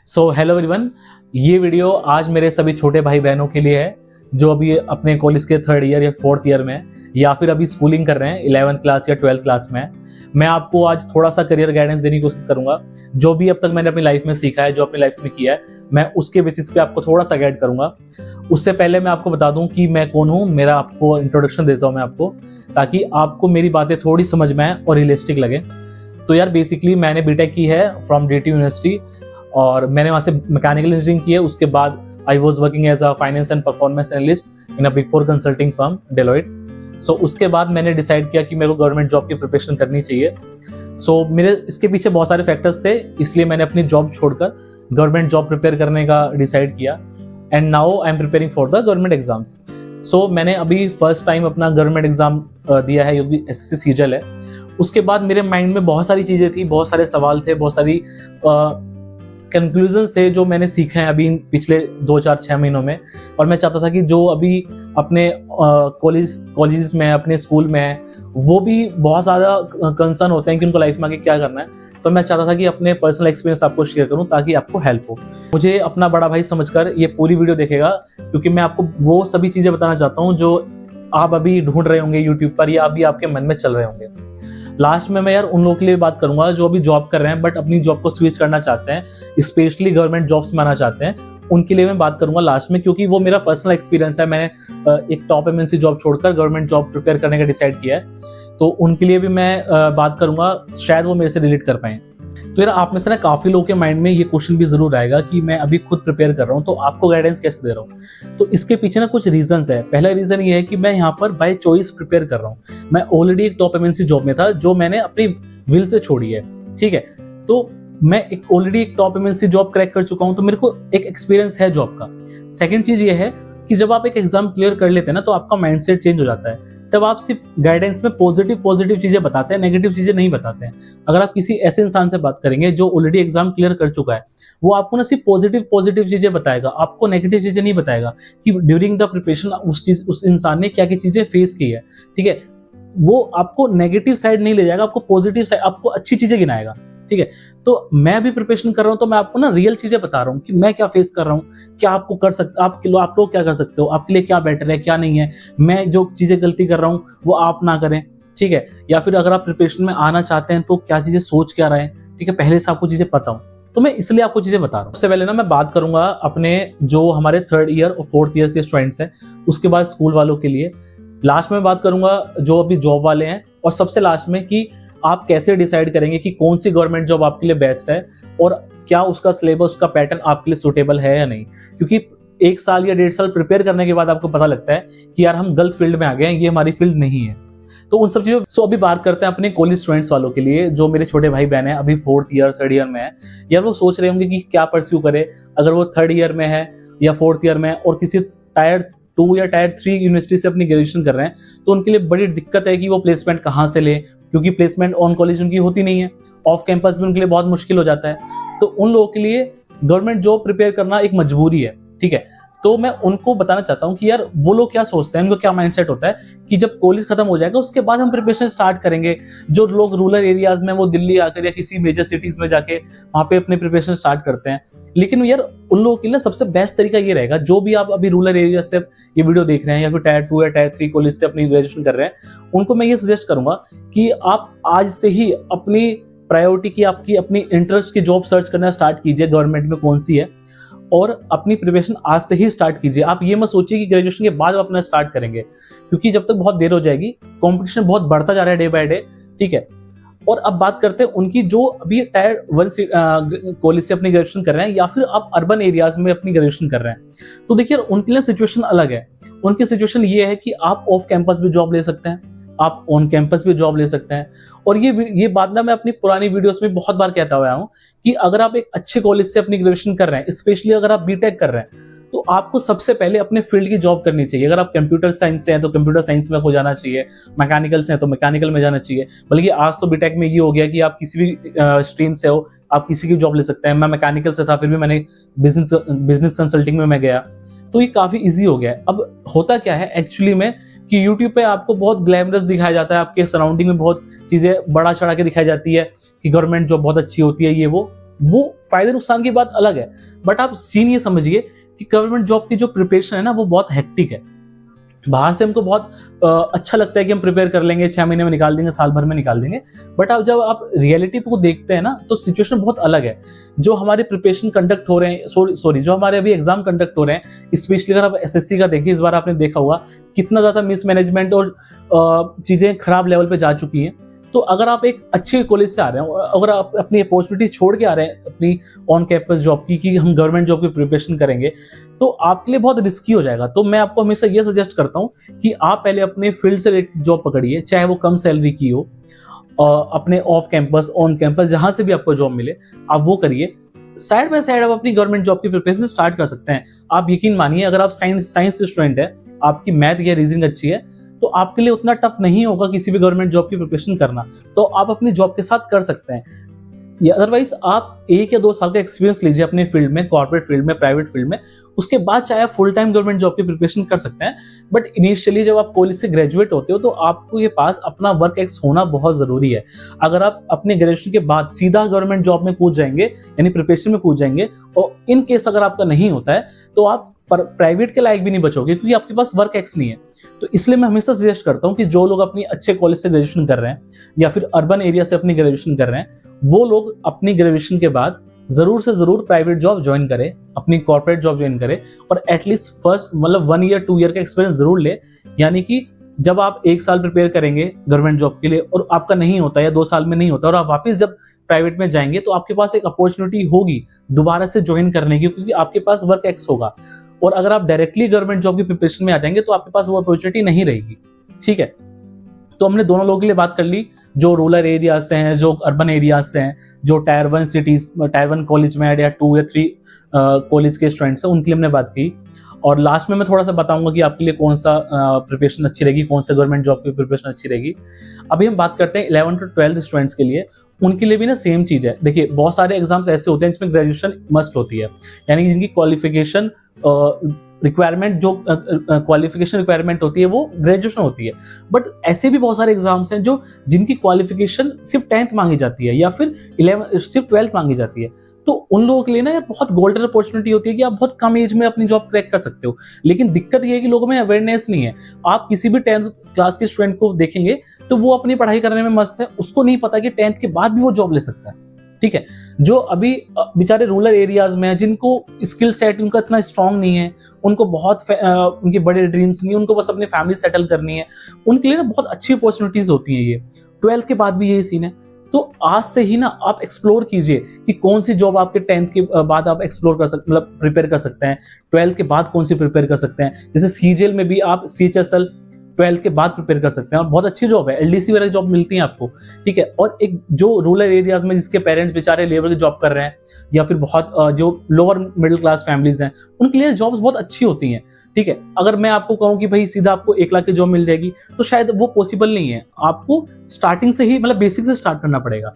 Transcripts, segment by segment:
So hello everyone, ये video आज मेरे सभी छोटे भाई बहनों के लिए है जो अभी अपने कॉलेज के 3rd ईयर या 4th ईयर में हैं या फिर अभी स्कूलिंग कर रहे हैं 11th क्लास या 12th क्लास में। मैं आपको आज थोड़ा सा करियर गाइडेंस देने की कोशिश करूंगा। जो भी अब तक मैंने अपनी लाइफ में सीखा है, जो अपनी लाइफ में किया है, मैं उसके बेसिस पे आपको थोड़ा सा गाइड करूंगा। उससे पहले मैं आपको बता दूं कि मैं कौन हूँ। मेरा आपको इंट्रोडक्शन देता हूँ मैं आपको, ताकि आपको मेरी बातें थोड़ी समझ में आए और रियलिस्टिक लगे। तो यार बेसिकली मैंने बीटेक की है फ्रॉम DT यूनिवर्सिटी और मैंने वहाँ से मैकेनिकल इंजीनियरिंग की है। उसके बाद I was working as a finance and performance analyst in a big 4 consulting firm Deloitte. So उसके बाद मैंने डिसाइड किया कि मेरे को गवर्नमेंट जॉब की प्रिपरेशन करनी चाहिए। सो मेरे इसके पीछे बहुत सारे फैक्टर्स थे, इसलिए मैंने अपनी जॉब छोड़कर गवर्नमेंट जॉब प्रिपेयर करने का डिसाइड किया and now I am preparing for the government exams. So मैंने अभी फर्स्ट टाइम अपना गवर्नमेंट एग्जाम दिया है, जो कि SSC सीजल है। उसके बाद मेरे माइंड में बहुत सारी चीज़ें थी, बहुत सारे सवाल थे, बहुत सारी कंक्लूजन्स थे जो मैंने सीखे हैं अभी पिछले 2-4-6 महीनों में। और मैं चाहता था कि जो अभी अपने कॉलेज में, अपने स्कूल में है, वो भी बहुत ज़्यादा कंसर्न होते हैं कि उनको लाइफ में आगे क्या करना है। तो मैं चाहता था कि अपने पर्सनल एक्सपीरियंस आपको शेयर करूं ताकि आपको हेल्प हो। मुझे अपना बड़ा भाई समझकर ये पूरी वीडियो देखेगा, क्योंकि मैं आपको वो सभी चीज़ें बताना चाहता हूँ जो आप अभी ढूंढ रहे होंगे यूट्यूब पर या अभी आपके मन में चल रहे होंगे। लास्ट में मैं यार उन लोगों के लिए बात करूंगा जो अभी जॉब कर रहे हैं बट अपनी जॉब को स्विच करना चाहते हैं, स्पेशली गवर्नमेंट जॉब्स में आना चाहते हैं। उनके लिए मैं बात करूंगा लास्ट में, क्योंकि वो मेरा पर्सनल एक्सपीरियंस है। मैंने एक टॉप MNC जॉब छोड़कर गवर्नमेंट जॉब प्रिपेयर करने का डिसाइड किया है, तो उनके लिए भी मैं बात करूंगा, शायद वो मेरे से रिलेट कर पाएं। तो यार आप में से ना काफ़ी लोगों के माइंड में ये क्वेश्चन भी जरूर आएगा कि मैं अभी खुद प्रिपेयर कर रहा हूँ तो आपको गाइडेंस कैसे दे रहा हूँ। तो इसके पीछे ना कुछ रीजंस है। पहला रीजन ये है कि मैं यहाँ पर बाय चॉइस प्रिपेयर कर रहा हूँ। मैं ऑलरेडी एक टॉप MNC जॉब में था जो मैंने अपनी विल से छोड़ी है, ठीक है। तो मैं ऑलरेडी एक टॉप MNC जॉब क्रैक कर चुका हूँ, तो मेरे को एक एक्सपीरियंस है जॉब का। सेकेंड चीज ये है कि जब आप एक एग्जाम क्लियर कर लेते हैं ना, तो आपका माइंडसेट चेंज हो जाता है। तब आप सिर्फ गाइडेंस में पॉजिटिव चीजें बताते हैं, नेगेटिव चीजें नहीं बताते हैं। अगर आप किसी ऐसे इंसान से बात करेंगे जो ऑलरेडी एग्जाम क्लियर कर चुका है, वो आपको ना सिर्फ पॉजिटिव चीजें बताएगा, आपको नेगेटिव चीजें नहीं बताएगा कि ड्यूरिंग द प्रिपरेशन उस इंसान ने क्या क्या चीजें फेस की है, ठीक है। वो आपको नेगेटिव साइड नहीं ले जाएगा, आपको पॉजिटिव साइड, आपको अच्छी चीजें गिनाएगा, ठीक है। तो मैं भी प्रिपरेशन कर रहा हूँ तो मैं आपको ना रियल चीजें बता रहा हूँ कि मैं क्या फेस कर रहा हूँ, क्या आपको कर सकते, आप लोग क्या कर सकते हो, आपके लिए क्या बेटर है, क्या नहीं है। मैं जो चीजें गलती कर रहा हूँ वो आप ना करें, ठीक है। या फिर अगर आप प्रिपरेशन में आना चाहते हैं तो क्या चीजें सोच क्या रहे हैं, ठीक है, पहले से आपको चीजें पता हो। तो मैं इसलिए आपको चीजें बता रहा हूँ। सबसे पहले ना मैं बात करूंगा अपने जो हमारे 3rd ईयर और 4th ईयर के स्टूडेंट्स हैं, उसके बाद स्कूल वालों के लिए। लास्ट में बात करूंगा जो अभी जॉब वाले हैं, और सबसे लास्ट में कि आप कैसे डिसाइड करेंगे कि कौन सी गवर्नमेंट जॉब आपके लिए बेस्ट है और क्या उसका सिलेबस, उसका पैटर्न आपके लिए सूटेबल है या नहीं। क्योंकि 1 साल या 1.5 साल प्रिपेयर करने के बाद आपको पता लगता है कि यार हम गलत फील्ड में आ गए हैं, ये हमारी फील्ड नहीं है। तो उन सब चीज़ों अभी बात करते हैं अपने कॉलेज स्टूडेंट्स वालों के लिए, जो मेरे छोटे भाई बहन हैं, अभी 4th ईयर 3rd ईयर में है। यार वो सोच रहे होंगे कि क्या परस्यू करे, अगर वो 3rd ईयर में है या 4th ईयर में है और किसी Tier 2 या Tier 3 यूनिवर्सिटी से अपनी ग्रेजुएशन कर रहे हैं, तो उनके लिए बड़ी दिक्कत है कि वो प्लेसमेंट कहाँ से ले, क्योंकि प्लेसमेंट ऑन कॉलेज उनकी होती नहीं है, ऑफ कैंपस भी उनके लिए बहुत मुश्किल हो जाता है। तो उन लोगों के लिए गवर्नमेंट जॉब प्रिपेयर करना एक मजबूरी है, ठीक है। तो मैं उनको बताना चाहता हूँ कि यार वो लोग क्या सोचते हैं, उनको क्या माइंडसेट होता है कि जब कॉलेज खत्म हो जाएगा उसके बाद हम प्रिपरेशन स्टार्ट करेंगे। जो लोग रूरल एरियाज में, वो दिल्ली आकर या किसी मेजर सिटीज में जाके वहाँ पे अपने प्रिपरेशन स्टार्ट करते हैं। लेकिन यार उन लोगों के लिए सबसे बेस्ट तरीका ये रहेगा, जो भी आप अभी रूरल एरिया से ये वीडियो देख रहे हैं या फिर Tier 2 या Tier 3 कॉलेज से अपनी ग्रेजुएशन कर रहे हैं, उनको मैं ये सजेस्ट करूंगा कि आप आज से ही अपनी प्रायोरिटी की, आपकी अपनी इंटरेस्ट की जॉब सर्च करना स्टार्ट कीजिए, गवर्नमेंट में कौन सी है, और अपनी प्रिपरेशन आज से ही स्टार्ट कीजिए। आप ये मत सोचिए कि ग्रेजुएशन के बाद आप अपना स्टार्ट करेंगे, क्योंकि जब तक बहुत देर हो जाएगी, कंपटीशन बहुत बढ़ता जा रहा है डे बाय डे, ठीक है। और अब बात करते हैं उनकी जो अभी Tier 1 कॉलेज से अपनी ग्रेजुएशन कर रहे हैं या फिर आप अर्बन एरियाज में अपनी ग्रेजुएशन कर रहे हैं। तो देखिए उनके लिए सिचुएशन अलग है। उनकी सिचुएशन ये है कि आप ऑफ कैंपस भी जॉब ले सकते हैं, आप ऑन कैंपस भी जॉब ले सकते हैं। और ये बात ना मैं अपनी पुरानी वीडियोस में बहुत बार कहता हुआ हूँ कि अगर आप एक अच्छे कॉलेज से अपनी ग्रेजुएशन कर रहे हैं, स्पेशली अगर आप बीटेक कर रहे हैं, तो आपको सबसे पहले अपने फील्ड की जॉब करनी चाहिए। अगर आप कंप्यूटर साइंस से हैं तो कंप्यूटर साइंस में आपको जाना चाहिए, मैकेनिकल से हैं तो मैकेनिकल में जाना चाहिए। बल्कि आज तो बीटेक में ये हो गया कि आप किसी भी स्ट्रीम से हो, आप किसी की जॉब ले सकते हैं। मैं मैकेनिकल से था, फिर भी मैंने बिजनेस कंसल्टिंग में मैं गया, तो ये काफ़ी ईजी हो गया है। अब होता क्या है एक्चुअली में कि यूट्यूब पे आपको बहुत ग्लैमरस दिखाया जाता है, आपके सराउंडिंग में बहुत चीज़ें बढ़ा चढ़ा के दिखाई जाती है कि गवर्नमेंट जॉब बहुत अच्छी होती है, ये वो। वो फायदे नुकसान की बात अलग है, बट आप सीन ये समझिए कि गवर्नमेंट जॉब की जो प्रिपरेशन है ना वो बहुत हेक्टिक है। बाहर से हमको बहुत अच्छा लगता है कि हम प्रिपेयर कर लेंगे, 6 महीने में निकाल देंगे, साल भर में निकाल देंगे, बट अब जब आप रियलिटी को देखते हैं ना तो सिचुएशन बहुत अलग है। जो हमारे प्रिपरेशन कंडक्ट हो रहे हैं, सॉरी जो हमारे अभी एग्जाम कंडक्ट हो रहे हैं, स्पेशली अगर आप एसएससी का देखिए, इस बार आपने देखा होगा कितना ज्यादा मिसमैनेजमेंट और चीजें खराब लेवल पे जा चुकी हैं। तो अगर आप एक अच्छे कॉलेज से आ रहे हैं, अगर आप अपनी अपॉर्चुनिटी छोड़ के आ रहे हैं अपनी ऑन कैंपस जॉब की कि हम गवर्नमेंट जॉब की प्रिपरेशन करेंगे, तो आपके लिए बहुत रिस्की हो जाएगा। तो मैं आपको हमेशा ये सजेस्ट करता हूँ कि आप पहले अपने फील्ड से रिलेटेड जॉब पकड़िए, चाहे वो कम सैलरी की हो, अपने ऑफ कैंपस ऑन कैंपस जहां से भी आपको जॉब मिले आप वो करिए। साइड बाय साइड आप अपनी गवर्नमेंट जॉब की प्रिपरेशन स्टार्ट कर सकते हैं। आप यकीन मानिए, अगर आप साइंस स्टूडेंट है, आपकी मैथ या रीजनिंग अच्छी है, तो आपके लिए उतना टफ नहीं होगा किसी भी गवर्नमेंट जॉब की प्रिपरेशन करना, तो आप अपनी जॉब के साथ कर सकते हैं। या अदरवाइज आप 1 या 2 साल का एक्सपीरियंस लीजिए अपने फील्ड में, कॉर्पोरेट फील्ड में, प्राइवेट फील्ड में, उसके बाद चाहे आप फुल टाइम गवर्नमेंट जॉब की प्रिपरेशन कर सकते हैं। बट इनिशियली जब आप कॉलेज से ग्रेजुएट होते हो तो आपको ये पास अपना वर्क एक्स होना बहुत जरूरी है। अगर आप अपने ग्रेजुएशन के बाद सीधा गवर्नमेंट जॉब में कूद जाएंगे, यानी प्रिपरेशन में कूद जाएंगे, और इन केस अगर आपका नहीं होता है तो आप प्राइवेट के लायक भी नहीं बचोगे, क्योंकि आपके पास वर्क एक्स नहीं है। तो इसलिए मैं हमेशा सजेस्ट करता हूं कि जो लोग अपनी अच्छे कॉलेज से ग्रेजुएशन कर रहे हैं या फिर अर्बन एरिया से अपनी ग्रेजुएशन कर रहे हैं, वो लोग अपनी ग्रेजुएशन के बाद जरूर से जरूर प्राइवेट जॉब ज्वाइन करें, अपनी कॉर्पोरेट जॉब ज्वाइन करें, और एटलीस्ट फर्स्ट 1 ईयर 2 ईयर का एक्सपीरियंस जरूर ले। यानी कि जब आप 1 साल प्रिपेयर करेंगे गवर्नमेंट जॉब के लिए और आपका नहीं होता या 2 साल में नहीं होता, और आप वापस जब प्राइवेट में जाएंगे तो आपके पास एक अपॉर्चुनिटी होगी दोबारा से ज्वाइन करने की, क्योंकि आपके पास वर्क एक्स होगा। और अगर आप डायरेक्टली गवर्नमेंट जॉब की प्रिपरेशन में आ जाएंगे तो आपके पास वो अपॉर्चुनिटी नहीं रहेगी। ठीक है, तो हमने दोनों लोगों के लिए बात कर ली, जो रूरल एरिया से हैं, जो अर्बन एरिया से हैं, जो टायर 1 सिटीज, टायर 1 कॉलेज में या 2 या 3 कॉलेज के स्टूडेंट्स हैं, उनके लिए हमने बात की। और लास्ट में मैं थोड़ा सा बताऊंगा कि आपके लिए कौन सा प्रिपरेशन अच्छी रहेगी, कौन सा गवर्नमेंट जॉब की प्रिपरेशन अच्छी रहेगी। अभी हम बात करते हैं 11 to 12 स्टूडेंट्स के लिए। उनके लिए भी ना सेम चीज है। देखिए, बहुत सारे एग्जाम्स ऐसे होते हैं जिसमें ग्रेजुएशन मस्ट होती है, यानी कि जिनकी क्वालिफिकेशन रिक्वायरमेंट, जो क्वालिफिकेशन रिक्वायरमेंट होती है वो ग्रेजुएशन होती है। बट ऐसे भी बहुत सारे एग्जाम्स हैं जो जिनकी क्वालिफिकेशन सिर्फ 10th मांगी जाती है या फिर सिर्फ 12th मांगी जाती है। तो उन लोगों के लिए ना बहुत गोल्डन अपॉर्चुनिटी होती है कि आप बहुत कम एज में अपनी जॉब क्रैक कर सकते हो। लेकिन दिक्कत ये है कि लोगों में अवेयरनेस नहीं है। आप किसी भी 10th क्लास के स्टूडेंट को देखेंगे तो वो अपनी पढ़ाई करने में मस्त है, उसको नहीं पता कि 10th के बाद भी वो जॉब ले सकता है। ठीक है, जो अभी बेचारे रूरल एरियाज में है, जिनको स्किल सेट उनका इतना स्ट्रांग नहीं है, उनको बहुत उनके बड़े ड्रीम्स नहीं, उनको बस अपनी फैमिली सेटल करनी है, उनके लिए ना बहुत अच्छी अपॉर्चुनिटीज होती हैं ये। 12th के बाद भी यही सीन है। तो आज से ही ना आप एक्सप्लोर कीजिए कि कौन सी जॉब आपके 10th के बाद आप एक्सप्लोर कर सकते, मतलब प्रिपेयर कर सकते हैं। 12th के बाद कौन सी प्रिपेयर कर सकते हैं, जैसे सीजीएल में भी आप CHSL 12th के बाद प्रिपेयर कर सकते हैं, और बहुत अच्छी जॉब है, LDC वगैरह जॉब मिलती है आपको। ठीक है, और एक जो रूरल एरियाज में जिसके पेरेंट्स बेचारे लेबर की जॉब कर रहे हैं, या फिर बहुत जो लोअर मिडिल क्लास फैमिलीज हैं, उनके लिए जॉब्स बहुत अच्छी होती हैं। ठीक है, अगर मैं आपको कहूं कि भाई सीधा आपको 1 लाख की जॉब मिल जाएगी, तो शायद वो पॉसिबल नहीं है। आपको स्टार्टिंग से ही, मतलब बेसिक से स्टार्ट करना पड़ेगा।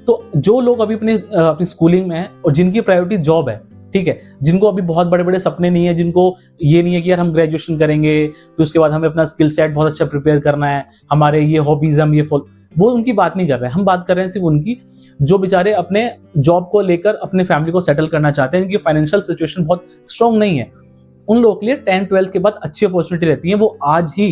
तो जो लोग अभी अपनी स्कूलिंग में हैं और जिनकी प्रायोरिटी जॉब है, ठीक है, जिनको अभी बहुत बड़े बड़े सपने नहीं है, जिनको ये नहीं है कि यार हम ग्रेजुएशन करेंगे फिर उसके बाद हमें अपना स्किल सेट बहुत अच्छा प्रिपेयर करना है, हमारे ये हॉबीज हम ये वो उनकी बात नहीं कर रहे हैं। हम बात कर रहे हैं सिर्फ उनकी जो बेचारे अपने जॉब को लेकर अपने फैमिली को सेटल करना चाहते हैं, जिनकी फाइनेंशियल सिचुएशन बहुत स्ट्रांग नहीं है। उन लोगों के लिए 10th 12th के बाद अच्छी अपॉर्चुनिटी रहती है। वो आज ही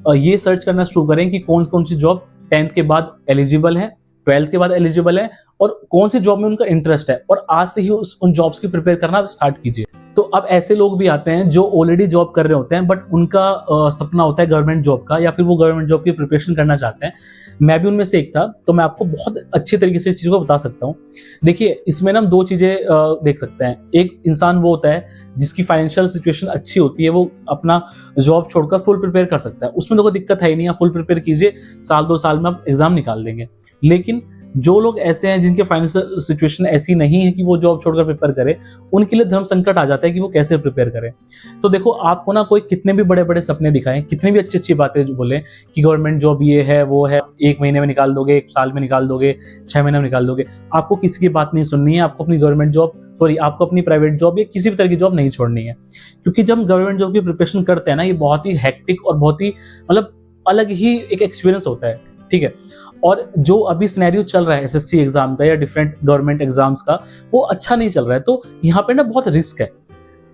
ये सर्च करना शुरू करें कि कौन कौन सी जॉब 10th के बाद एलिजिबल है, 12th के बाद एलिजिबल है, और कौन सी जॉब में उनका इंटरेस्ट है, और आज से ही उन जॉब्स की प्रिपेयर करना स्टार्ट कीजिए। तो अब ऐसे लोग भी आते हैं जो ऑलरेडी जॉब कर रहे होते हैं, बट उनका सपना होता है गवर्नमेंट जॉब का, या फिर वो गवर्नमेंट जॉब की प्रिपरेशन करना चाहते हैं। मैं भी उनमें से एक था, तो मैं आपको बहुत अच्छी तरीके से इस चीज़ को बता सकता हूँ। देखिए, इसमें ना हम 2 चीज़ें देख सकते हैं। एक इंसान वो होता है जिसकी फाइनेंशियल सिचुएशन अच्छी होती है, वो अपना जॉब छोड़कर फुल प्रिपेयर कर सकता है, उसमें तो कोई दिक्कत है ही नहीं। आप फुल प्रिपेयर कीजिए, 1-2 साल में आप एग्जाम निकाल देंगे। लेकिन जो लोग ऐसे हैं जिनके फाइनेंशियल सिचुएशन ऐसी नहीं है कि वो जॉब छोड़कर प्रिपेयर करें, उनके लिए धर्म संकट आ जाता है कि वो कैसे प्रिपेयर करें। तो देखो, आपको ना कोई कितने भी बड़े बड़े सपने दिखाएं, कितनी भी अच्छी अच्छी बातें बोले कि गवर्नमेंट जॉब ये है वो है, 1 महीने में निकाल दोगे, 1 साल में निकाल दोगे, 6 महीने में निकाल दोगे, आपको किसी की बात नहीं सुननी है। आपको अपनी गवर्नमेंट जॉब, आपको अपनी प्राइवेट जॉब या किसी भी तरह की जॉब नहीं छोड़नी है। क्योंकि जब हम गवर्नमेंट जॉब की प्रिपरेशन करते हैं ना, ये बहुत ही हेक्टिक और बहुत ही मतलब अलग ही एक एक्सपीरियंस होता है। ठीक है, और जो अभी सिनेरियो चल रहा है एसएससी एग्जाम का या डिफरेंट गवर्नमेंट एग्जाम्स का, वो अच्छा नहीं चल रहा है। तो यहाँ पे ना बहुत रिस्क है।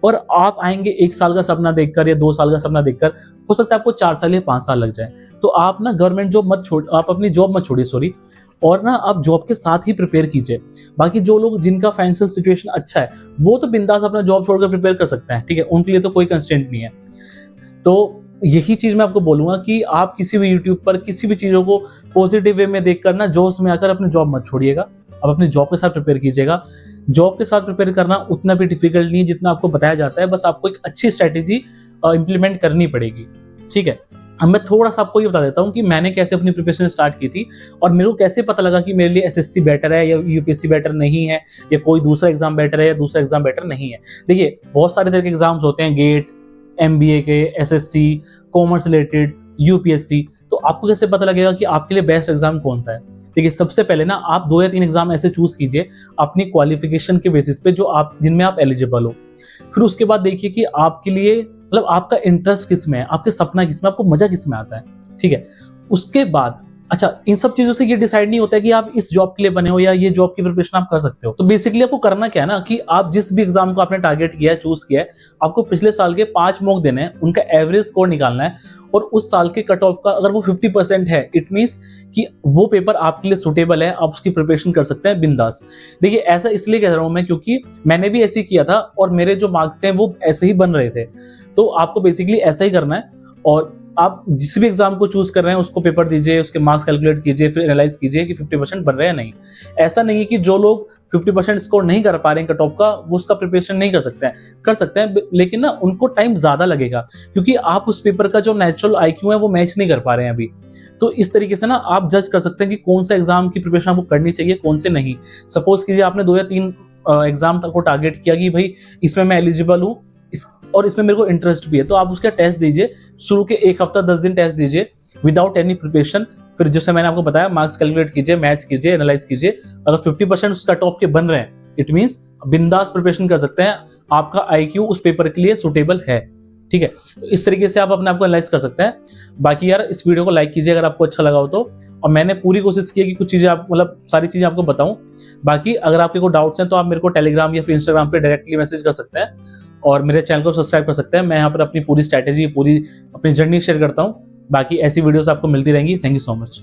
और आप आएंगे 1 साल का सपना देखकर या 2 साल का सपना देखकर, हो सकता है आपको 4 साल या 5 साल लग जाए। तो आप ना गवर्नमेंट जॉब मत छोड़, आप अपनी जॉब मत छोड़िए, सॉरी, और ना आप जॉब के साथ ही प्रिपेयर कीजिए। बाकी जो लोग जिनका फाइनेंशियल सिचुएशन अच्छा है, वो तो बिंदास अपना जॉब छोड़कर प्रिपेयर कर सकते हैं, ठीक है, उनके लिए तो कोई कंस्ट्रेंट नहीं है। तो यही चीज मैं आपको बोलूंगा कि आप किसी भी यूट्यूब पर किसी भी चीजों को पॉजिटिव वे में देखकर ना जोश में आकर अपनी जॉब मत छोड़िएगा। आप अपनी जॉब के साथ प्रिपेयर कीजिएगा। जॉब के साथ प्रिपेयर करना उतना भी डिफिकल्ट नहीं है जितना आपको बताया जाता है, बस आपको एक अच्छी स्ट्रैटेजी इंप्लीमेंट करनी पड़ेगी, ठीक है। अब मैं थोड़ा सा आपको ये बता देता हूँ कि मैंने कैसे अपनी प्रिपरेशन स्टार्ट की थी और मेरे को कैसे पता लगा कि मेरे लिए एसएससी बेटर है या यूपीएससी बेटर नहीं है, या कोई दूसरा एग्जाम बेटर है या दूसरा एग्जाम बेटर नहीं है। देखिए, बहुत सारे तरह के एग्जाम्स होते हैं, गेट, एमबीए के, एसएससी, कॉमर्स रिलेटेड, यूपीएससी। तो आपको कैसे पता लगेगा कि आपके लिए बेस्ट एग्जाम कौन सा है? देखिए, सबसे पहले ना आप 2 या 3 एग्जाम ऐसे चूज कीजिए अपनी क्वालिफिकेशन के बेसिस पे जो आप जिनमें आप एलिजिबल हो। फिर उसके बाद देखिए कि आपके लिए मतलब आपका इंटरेस्ट किस में है, आपके सपना किस में, आपको मजा किस में आता है, ठीक है। उसके बाद अच्छा, इन सब चीजों से ये डिसाइड नहीं होता है कि आप इस जॉब के लिए बने हो या ये जॉब की प्रिपरेशन आप कर सकते हो। तो बेसिकली आपको करना क्या है ना कि आप जिस भी एग्जाम को आपने टारगेट किया है, चूज किया है, आपको पिछले साल के 5 मॉक देने हैं, उनका एवरेज स्कोर निकालना है और उस साल के कट ऑफ का अगर वो 50% है, इट मींस कि वो पेपर आपके लिए सुटेबल है, आप उसकी प्रिपरेशन कर सकते हैं बिंदास। देखिए, ऐसा इसलिए कह रहा हूं मैं क्योंकि मैंने भी ऐसे ही किया था और मेरे जो मार्क्स थे वो ऐसे ही बन रहे थे। तो आपको बेसिकली ऐसा ही करना है और आप जिस भी एग्जाम को चूज कर रहे हैं उसको पेपर दीजिए, उसके मार्क्स कैलकुलेट कीजिए, फिर एनालाइज कीजिए कि 50% बन रहे हैं नहीं। ऐसा नहीं है कि जो लोग 50% स्कोर नहीं कर पा रहे हैं कट ऑफ का, वो उसका प्रिपरेशन नहीं कर सकते हैं, लेकिन ना उनको टाइम ज्यादा लगेगा क्योंकि आप उस पेपर का जो नेचुरल आईक्यू है वो मैच नहीं कर पा रहे हैं अभी। तो इस तरीके से ना आप जज कर सकते हैं कि कौन सा एग्जाम की प्रिपरेशन आपको करनी चाहिए, कौन से नहीं। सपोज कीजिए आपने 2 या 3 एग्जाम को टारगेट किया कि भाई इसमें मैं एलिजिबल हूँ और इसमें मेरे को इंटरेस्ट भी है, तो आप उसका टेस्ट दीजिए। शुरू के 1 हफ्ता 10 दिन टेस्ट दीजिए विदाउट एनी प्रिपरेशन। फिर जैसे मैंने आपको बताया, मार्क्स कैलकुलेट कीजिए, मैच कीजिए, एनालाइज कीजिए। अगर 50% उस कट ऑफ के बन रहे हैं, इट मींस बिंदास प्रिपरेशन कर सकते हैं, आपका आईक्यू उस पेपर के लिए सुटेबल है, ठीक है। तो इस तरीके से आप अपने आप को एनालाइज कर सकते हैं। बाकी यार, इस वीडियो को लाइक कीजिए अगर आपको अच्छा लगा हो तो, और मैंने पूरी कोशिश की है कि कुछ चीजें आप मतलब सारी चीजें आपको बताऊं। बाकी अगर आपके कोई डाउट्स हैं तो आप मेरे को टेलीग्राम या फिर इंस्टाग्राम पे डायरेक्टली मैसेज कर सकते हैं और मेरे चैनल को सब्सक्राइब कर सकते हैं। मैं यहाँ पर अपनी पूरी स्ट्रैटेजी, पूरी अपनी जर्नी शेयर करता हूँ। बाकी ऐसी वीडियोस आपको मिलती रहेंगी। Thank you so much.